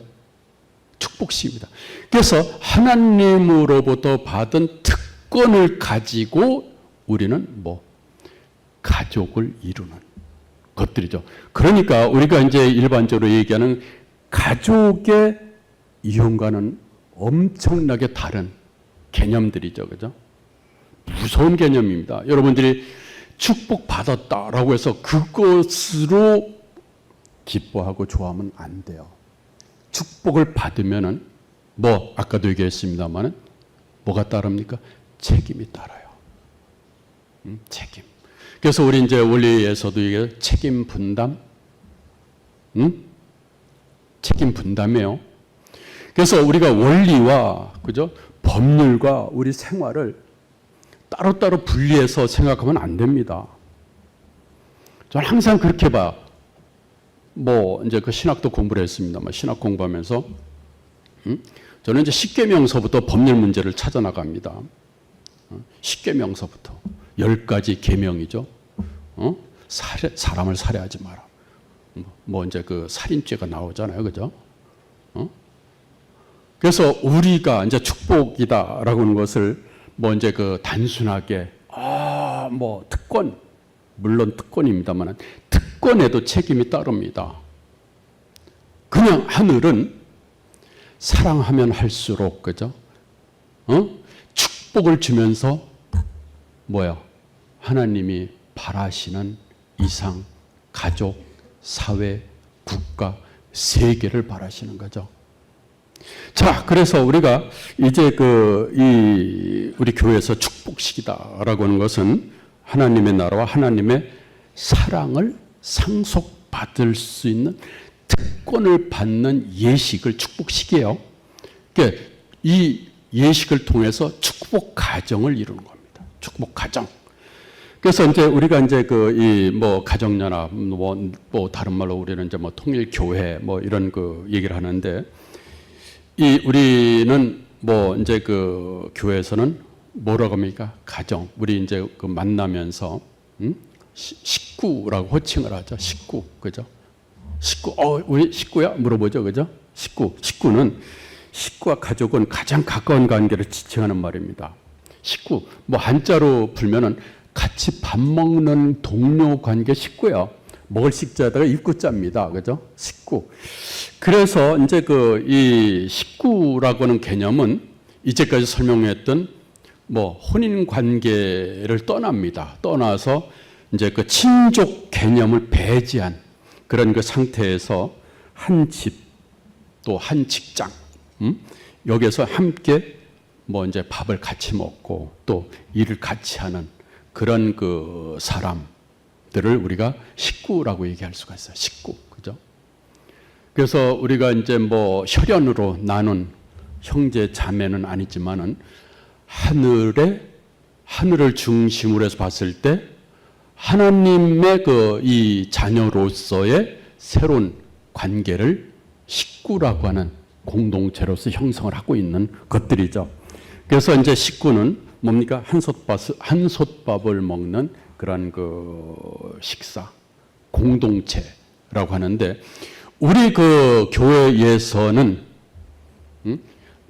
축복식입니다. 그래서 하나님으로부터 받은 특권을 가지고 우리는 가족을 이루는 것들이죠. 그러니까 우리가 이제 일반적으로 얘기하는 가족의 이혼과는 엄청나게 다른 개념들이죠. 그죠? 무서운 개념입니다. 여러분들이 축복받았다라고 해서 그것으로 기뻐하고 좋아하면 안 돼요. 축복을 받으면은 아까도 얘기했습니다만은 뭐가 따릅니까? 책임이 따라요. 책임. 그래서 우리 이제 원리에서도 이게 책임 분담, 책임 분담이에요. 그래서 우리가 원리와 그죠? 법률과 우리 생활을 따로따로 분리해서 생각하면 안 됩니다. 저는 항상 그렇게 봐. 이제 신학도 공부를 했습니다만, 신학 공부하면서, 저는 이제 십계명서부터 법률 문제를 찾아 나갑니다. 십계명서부터. 10가지 계명이죠. 사람을 살해하지 마라. 이제 살인죄가 나오잖아요. 그죠? 그래서 우리가 이제 축복이다라고 하는 것을 이제 단순하게, 특권, 물론 특권입니다만, 특권에도 책임이 따릅니다. 그냥 하늘은 사랑하면 할수록, 그죠? 축복을 주면서, 하나님이 바라시는 이상, 가족, 사회, 국가, 세계를 바라시는 거죠. 자, 그래서 우리가 이제 우리 교회에서 축복식이다라고 하는 것은 하나님의 나라와 하나님의 사랑을 상속받을 수 있는 특권을 받는 예식을 축복식이에요. 그러니까 이 예식을 통해서 축복 가정을 이루는 겁니다. 축복 가정. 그래서 이제 우리가 이제 그 이 뭐 가정연합 뭐 다른 말로 우리는 이제 뭐 통일교회 뭐 이런 그 얘기를 하는데 이 우리는 뭐 이제 그 교회에서는 뭐라고 합니까? 가정. 우리 이제 그 만나면서 식구라고 호칭을 하죠. 식구. 그죠? 식구. 우리 식구야? 물어보죠. 그죠? 식구. 식구와 가족은 가장 가까운 관계를 지칭하는 말입니다. 식구. 뭐 한자로 풀면은 같이 밥 먹는 동료 관계 식구예요. 먹을 식자다가 입구자입니다. 그죠? 식구. 그래서 이제 그 이 식구라고 하는 개념은 이제까지 설명했던 뭐 혼인 관계를 떠납니다. 떠나서 이제 그 친족 개념을 배제한 그런 그 상태에서 한 집, 또 한 직장, 여기에서 함께 뭐 이제 밥을 같이 먹고 또 일을 같이 하는 그런 그 사람들을 우리가 식구라고 얘기할 수가 있어요. 식구. 그죠? 그래서 우리가 이제 뭐 혈연으로 나눈 형제 자매는 아니지만은 하늘을 중심으로 해서 봤을 때 하나님의 그 이 자녀로서의 새로운 관계를 식구라고 하는 공동체로서 형성을 하고 있는 것들이죠. 그래서 이제 식구는 뭡니까? 한솥밥을 먹는 그런 그 식사, 공동체라고 하는데 우리 그 교회에서는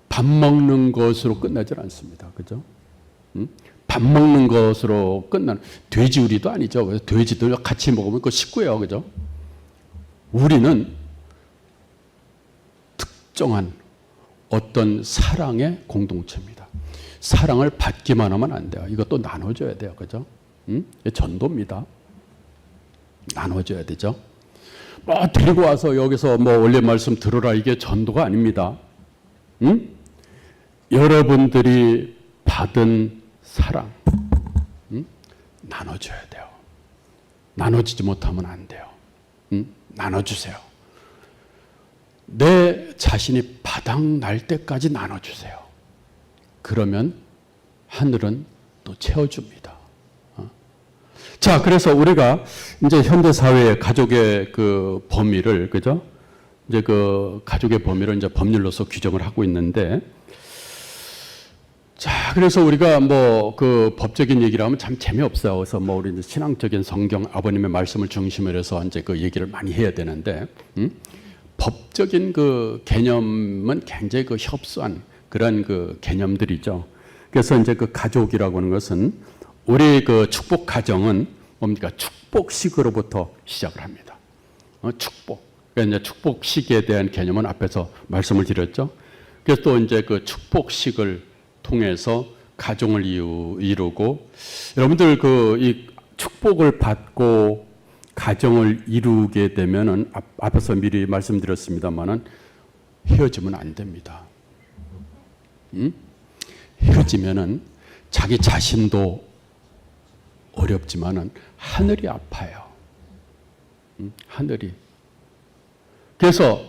밥 먹는 것으로 끝나질 않습니다. 그죠? 밥 먹는 것으로 끝나는 돼지우리도 아니죠. 그래서 돼지들 같이 먹으면 그 식구예요. 그죠? 우리는 특정한 어떤 사랑의 공동체입니다. 사랑을 받기만 하면 안 돼요. 이것도 나눠줘야 돼요. 그죠? 전도입니다. 나눠줘야 되죠. 뭐 데리고 와서 여기서 뭐 원래 말씀 들으라 이게 전도가 아닙니다. 여러분들이 받은 사랑 나눠줘야 돼요. 나눠주지 못하면 안 돼요. 나눠주세요. 내 자신이 바닥 날 때까지 나눠주세요. 그러면 하늘은 또 채워줍니다. 자, 그래서 우리가 이제 현대 사회의 가족의 그 범위를, 그죠? 이제 그 가족의 범위를 이제 법률로서 규정을 하고 있는데, 자, 그래서 우리가 뭐 그 법적인 얘기를 하면 참 재미없어요. 그래서 뭐 우리 이제 신앙적인 성경 아버님의 말씀을 중심으로 해서 이제 그 얘기를 많이 해야 되는데, 법적인 그 개념은 굉장히 그 협소한 그런 그 개념들이죠. 그래서 이제 그 가족이라고 하는 것은 우리 그 축복 가정은 뭡니까? 축복식으로부터 시작을 합니다. 축복. 그러니까 이제 축복식에 대한 개념은 앞에서 말씀을 드렸죠. 그래서 또 이제 그 축복식을 통해서 가정을 이루고 여러분들 그 이 축복을 받고 가정을 이루게 되면은 앞에서 미리 말씀드렸습니다만은 헤어지면 안 됩니다. 헤어지면은 자기 자신도 어렵지만은 하늘이 아파요. 하늘이. 그래서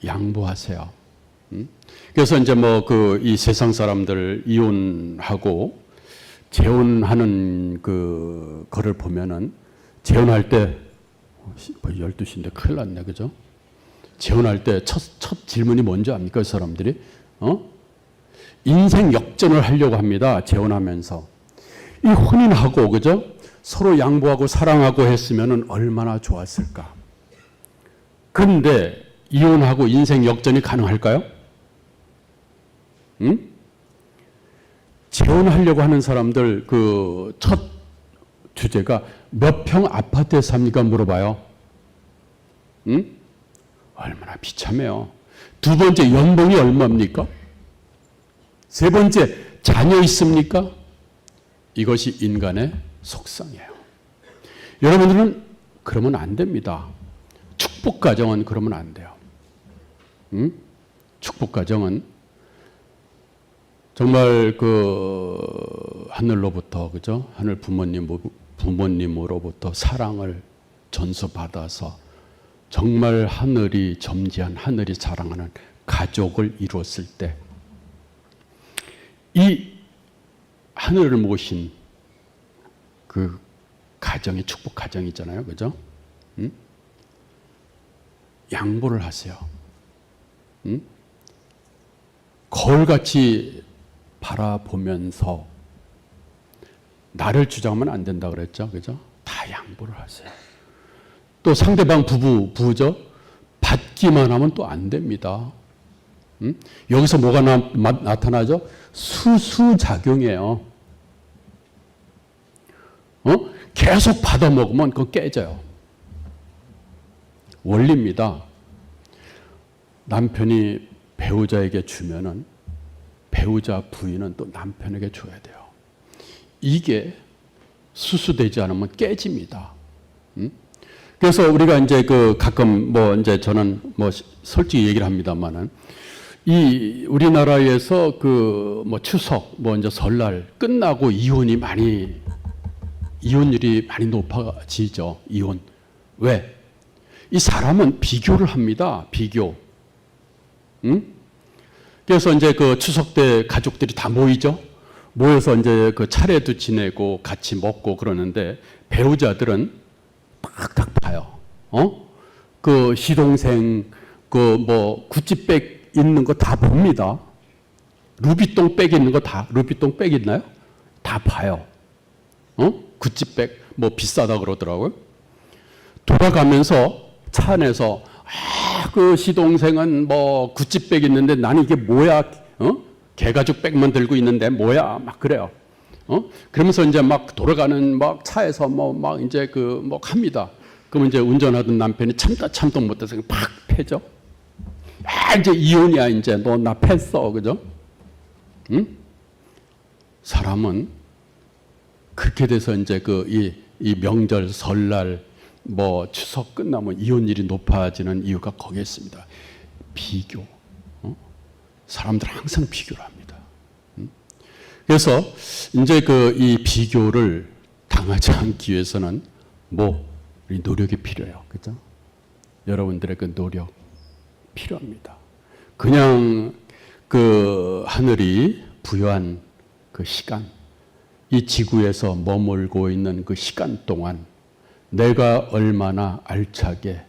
양보하세요. 그래서 이제 뭐 그 이 세상 사람들 이혼하고 재혼하는 그 거를 보면은 재혼할 때 12시인데 큰일 났네. 그죠? 재혼할 때 첫 질문이 뭔지 압니까? 그 사람들이 인생 역전을 하려고 합니다. 재혼하면서. 이 혼인하고, 그죠? 서로 양보하고 사랑하고 했으면 얼마나 좋았을까. 그런데 이혼하고 인생 역전이 가능할까요? 재혼하려고 하는 사람들 그 첫 주제가 몇 평 아파트에 삽니까? 물어봐요. 얼마나 비참해요. 두 번째, 연봉이 얼마입니까? 세 번째, 자녀 있습니까? 이것이 인간의 속성이에요. 여러분들은 그러면 안 됩니다. 축복 가정은 그러면 안 돼요. 축복 가정은 정말 그 하늘로부터, 그죠? 하늘 부모님으로부터 사랑을 전수받아서 정말 하늘이 점지한, 하늘이 사랑하는 가족을 이루었을 때 이 하늘을 모신 그 가정이 축복 가정이잖아요, 그죠? 응? 양보를 하세요. 응? 거울같이 바라보면서 나를 주장하면 안 된다 그랬죠, 그죠? 다 양보를 하세요. 또 상대방 부부죠? 받기만 하면 또 안 됩니다. 응? 여기서 뭐가 나타나죠? 수수작용이에요. 계속 받아먹으면 그거 깨져요. 원리입니다. 남편이 배우자에게 주면은 배우자 부인은 또 남편에게 줘야 돼요. 이게 수수되지 않으면 깨집니다. 그래서 우리가 이제 그 가끔 뭐 이제 저는 뭐 솔직히 얘기를 합니다만은 이 우리나라에서 그 뭐 추석 뭐 이제 설날 끝나고 이혼율이 많이 높아지죠. 이혼. 왜? 이 사람은 비교를 합니다. 비교. 응? 그래서 이제 그 추석 때 가족들이 다 모이죠. 모여서 이제 그 차례도 지내고 같이 먹고 그러는데 배우자들은 딱 봐요. 그 시동생 그 뭐 구찌백 있는 거 다 봅니다. 루비통 백 있는 거 다 루비통 백 있나요? 다 봐요. 구찌백 뭐 비싸다 그러더라고요. 돌아가면서 차 안에서 그 시동생은 뭐 구찌백 있는데 나는 이게 뭐야? 개가죽 백만 들고 있는데 뭐야? 막 그래요. 그러면서 이제 막 돌아가는 막 차에서 뭐 막 이제 그 뭐 합니다. 그러면 이제 운전하던 남편이 참다 못해서 팍 패죠. 이제 이혼이야 이제 너 나 팼어, 그죠? 응? 사람은 그렇게 돼서 이제 그 이 명절 설날 뭐 추석 끝나면 이혼율이 높아지는 이유가 거기에 있습니다. 비교. 사람들은 항상 비교를 합니다. 그래서 이제 그 이 비교를 당하지 않기 위해서는 뭐 우리 노력이 필요해요. 그죠? 여러분들의 그 노력 필요합니다. 그냥 그 하늘이 부여한 그 시간, 이 지구에서 머물고 있는 그 시간 동안 내가 얼마나 알차게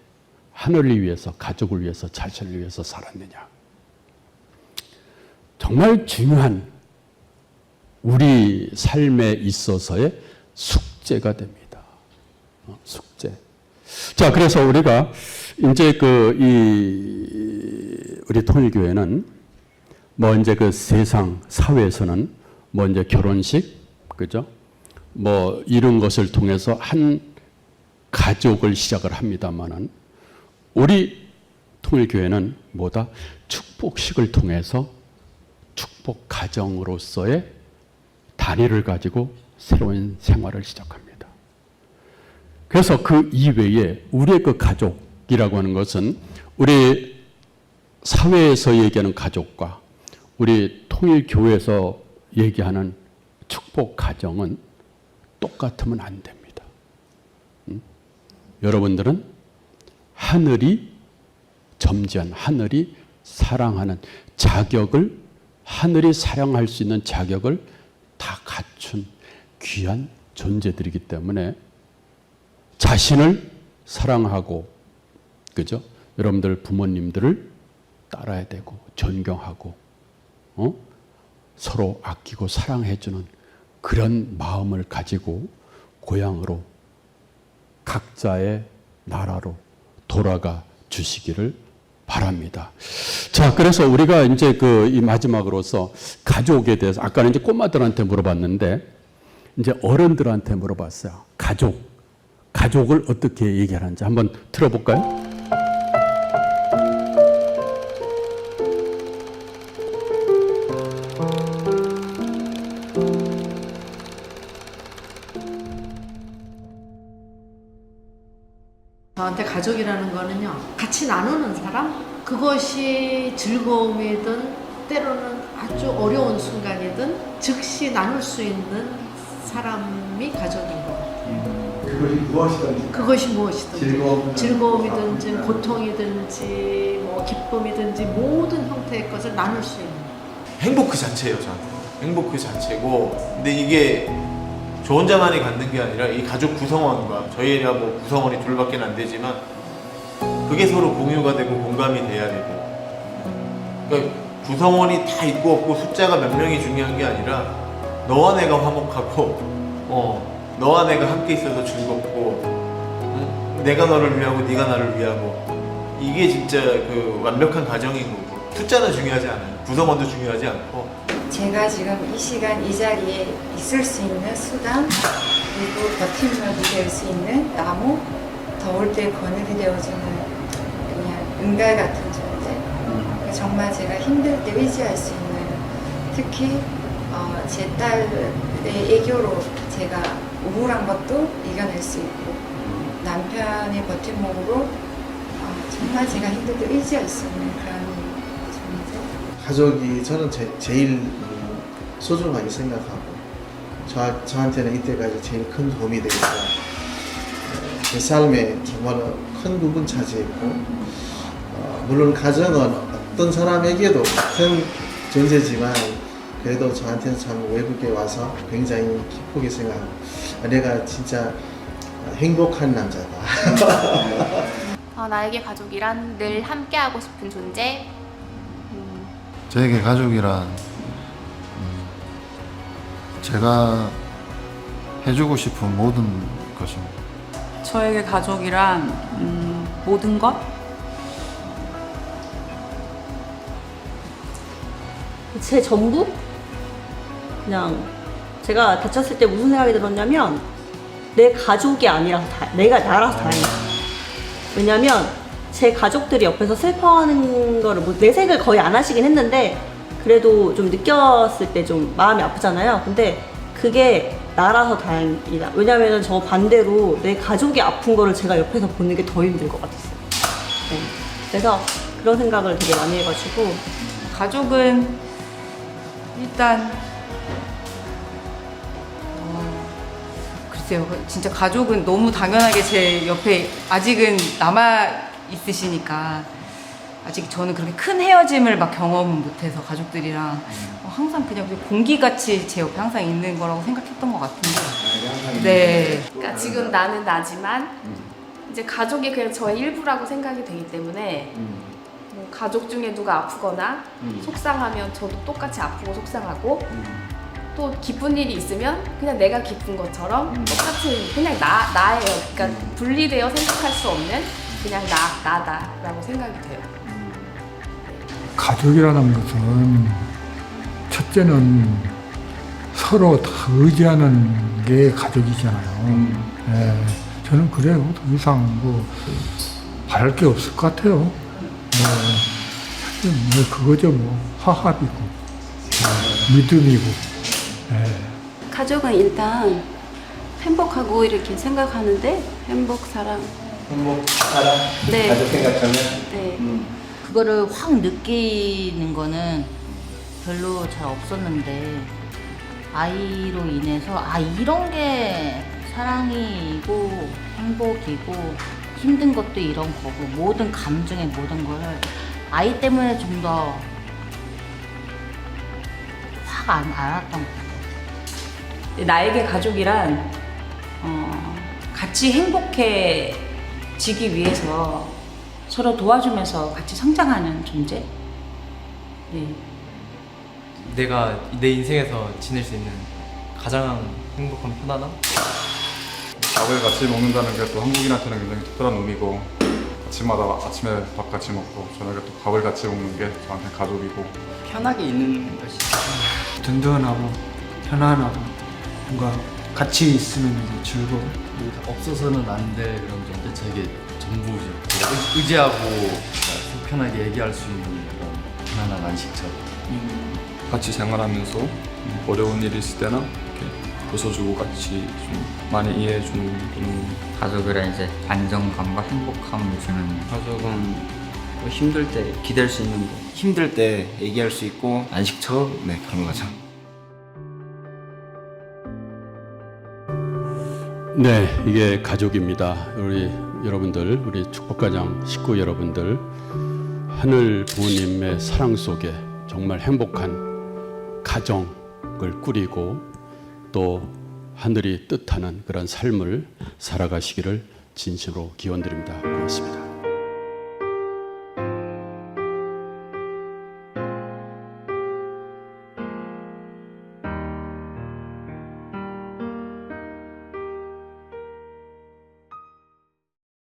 하늘을 위해서, 가족을 위해서, 자신을 위해서 살았느냐. 정말 중요한 우리 삶에 있어서의 숙제가 됩니다. 숙제. 자, 그래서 우리가 이제 우리 통일교회는 뭐 이제 그 세상 사회에서는 뭐 이제 결혼식, 그죠? 뭐 이런 것을 통해서 한 가족을 시작을 합니다만은 우리 통일교회는 뭐다? 축복식을 통해서 축복 가정으로서의 단위를 가지고 새로운 생활을 시작합니다. 그래서 그 이외에 우리의 그 가족이라고 하는 것은 우리 사회에서 얘기하는 가족과 우리 통일교회에서 얘기하는 축복 가정은 똑같으면 안 됩니다. 여러분들은 하늘이 점지한, 하늘이 사랑하는 자격을, 하늘이 사랑할 수 있는 자격을 다 갖춘 귀한 존재들이기 때문에 자신을 사랑하고, 그죠? 여러분들 부모님들을 따라야 되고 존경하고 서로 아끼고 사랑해주는 그런 마음을 가지고 고향으로, 각자의 나라로 돌아가 주시기를 바랍니다. 자, 그래서 우리가 이제 이 마지막으로서 가족에 대해서 아까는 이제 꼬마들한테 물어봤는데 이제 어른들한테 물어봤어요. 가족을 어떻게 얘기하는지 한번 들어볼까요? 저한테 가족이라는 거는요, 같이 나누는 사람, 그것이 즐거움이든 때로는 아주 어려운 순간이든 즉시 나눌 수 있는 사람이 가족인 것 같아요. 그것이 무엇이든지. 그것이 무엇이든지. 즐거움이든지 고통이든지 뭐 기쁨이든지 모든 형태의 것을 나눌 수 있는. 행복 그 자체예요, 저한테. 행복 그 자체고. 근데 이게 저 혼자만이 갖는 게 아니라 이 가족 구성원과 저희가 뭐 구성원이 둘밖에 안 되지만 그게 서로 공유가 되고 공감이 돼야 되고 그러니까 구성원이 다 있고 없고 숫자가 몇 명이 중요한 게 아니라 너와 내가 화목하고 너와 내가 함께 있어서 즐겁고 내가 너를 위하고 네가 나를 위하고 이게 진짜 그 완벽한 가정인 거고 숫자는 중요하지 않아요. 구성원도 중요하지 않고 제가 지금 이 시간 이 자리에 있을 수 있는 수단 그리고 버팀목이 될 수 있는 나무 더울 때 그늘이 되어주는 그냥 은갈 같은 존재 정말 제가 힘들 때 의지할 수 있는 특히 제 딸의 애교로 제가 우울한 것도 이겨낼 수 있고 남편의 버팀목으로 정말 제가 힘들 때 의지할 수 있는 그런 존재. 가족이 저는 제일 소중하게 생각하고 저한테는 이때까지 제일 큰 도움이 되고 제 삶에 정말 큰 부분 차지했고 물론 가정은 어떤 사람에게도 큰 존재지만 그래도 저한테는 참 외국에 와서 굉장히 기쁘게 생각하고 내가 진짜 행복한 남자다. 나에게 가족이란 늘 함께하고 싶은 존재. 저에게 가족이란 제가 해주고 싶은 모든 것입니다. 저에게 가족이란 모든 것? 제 전부? 그냥 제가 다쳤을 때 무슨 생각이 들었냐면 내 가족이 아니라서 내가 나라서 다행이다. 왜냐면 제 가족들이 옆에서 슬퍼하는 거를 뭐 내색을 거의 안 하시긴 했는데 그래도 좀 느꼈을 때 좀 마음이 아프잖아요. 근데 그게 나라서 다행이다. 왜냐면 저 반대로 내 가족이 아픈 거를 제가 옆에서 보는 게 더 힘들 것 같았어요. 네. 그래서 그런 생각을 되게 많이 해가지고 가족은 일단 글쎄요, 진짜 가족은 너무 당연하게 제 옆에 아직은 남아 있으시니까 아직 저는 그렇게 큰 헤어짐을 막 경험은 못해서 가족들이랑 항상 그냥 공기같이 제 옆에 항상 있는 거라고 생각했던 것 같은데. 네. 그러니까 지금 나는 나지만 이제 가족이 그냥 저의 일부라고 생각이 되기 때문에 뭐 가족 중에 누가 아프거나 속상하면 저도 똑같이 아프고 속상하고 또 기쁜 일이 있으면 그냥 내가 기쁜 것처럼 똑같이 그냥 나예요. 그러니까 분리되어 생각할 수 없는 그냥 나다라고 생각이 돼요. 가족이라는 것은 첫째는 서로 다 의지하는 게 가족이잖아요. 예, 저는 그래요. 더 이상 뭐 바랄 게 없을 것 같아요. 뭐 그거죠. 뭐 화합이고 믿음이고. 예. 가족은 일단 행복하고 이렇게 생각하는데 행복, 사랑. 네. 가족 생각하면? 네. 그거를 확 느끼는 거는 별로 잘 없었는데 아이로 인해서 이런 게 사랑이고 행복이고 힘든 것도 이런 거고 모든 감정의 모든 거를 아이 때문에 좀 더 확 알았던 것 같아요. 나에게 가족이란 같이 행복해지기 위해서 서로 도와주면서 같이 성장하는 존재? 네. 내가 내 인생에서 지낼 수 있는 가장 행복한 편안함? 밥을 같이 먹는다는 게 또 한국인한테는 굉장히 특별한 의미고 아침마다 아침에 밥 같이 먹고 저녁에 또 밥을 같이 먹는 게 저한테 가족이고 편하게 있는 것이 든든하고 편안하고 뭔가 같이 있으면 이제 즐거워. 없어서는 안 될 그런 존재, 저에게 전부죠. 의지하고 편하게 얘기할 수 있는 그런 편안한 안식처. 같이 생활하면서 어려운 일이 있을 때나 이렇게 웃어주고 같이 좀 많이 이해해주는 그런 가족이란 이제 안정감과 행복감을 주는 가족은 뭐 힘들 때 기댈 수 있는 거 힘들 때 얘기할 수 있고 안식처 네 그런 거죠. 네, 이게 가족입니다. 우리 여러분들, 우리 축복가정 식구 여러분들, 하늘 부모님의 사랑 속에 정말 행복한 가정을 꾸리고 또 하늘이 뜻하는 그런 삶을 살아가시기를 진심으로 기원드립니다. 고맙습니다.